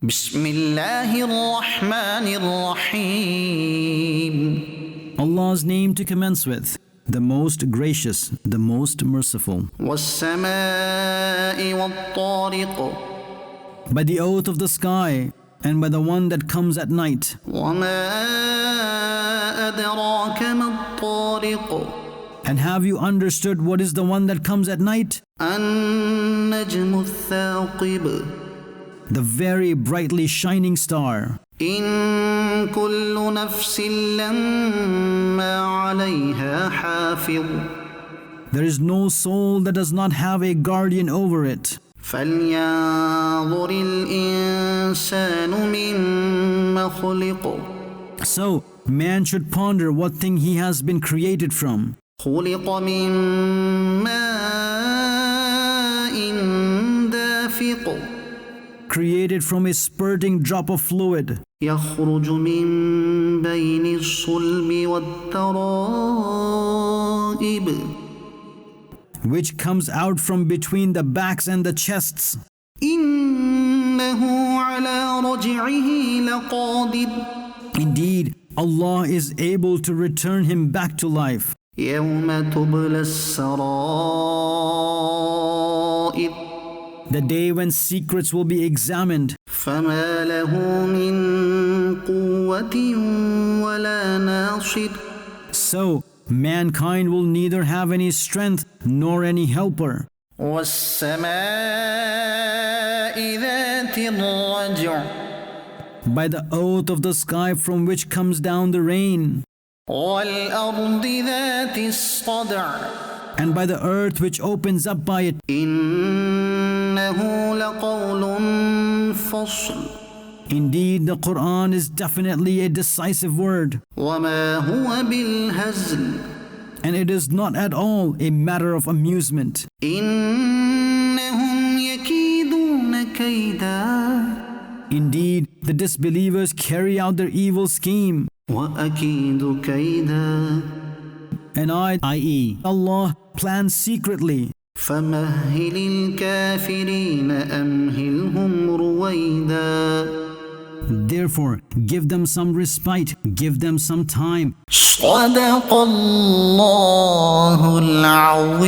بسم الله الرحمن الرحيم. Allah's name to commence with, the most gracious, the most merciful. والسماء والطارق. By the oath of the sky, and by the one that comes at night. وما أدراك ما الطارق. And have you understood what is the one that comes at night? النجم الثاقب. The very brightly shining star. إن كل نفس لما عليها حافظ. There is no soul that does not have a guardian over it. فلينظر الإنسان مما خلق. So, man should ponder what thing he has been created from. خلق من ماء دافق. Created from a spurting drop of fluid. يخرج من بين الصلب والترائب. Which comes out from between the backs and the chests. إنه على رجعه لقادر. Indeed, Allah is able to return him back to life. يوم تبلى السرائر. The day when secrets will be examined. فما له من قوة ولا ناصر. So, mankind will neither have any strength nor any helper. والسماء ذات الرجع. By the oath of the sky from which comes down the rain. والأرض ذات الصدع. And by the earth which opens up by it. إنه لقول فصل. Indeed, the Quran is definitely a decisive word. وما هو بالهزل. And it is not at all a matter of amusement. إنهم يكيدون كيدا. Indeed, the disbelievers carry out their evil scheme. وأكيد كيدا. And I, i.e., Allah, plans secretly. فمهل الكافرين أمهلهم رويدا. Therefore, give them some respite, give them some time. صدق الله العظيم.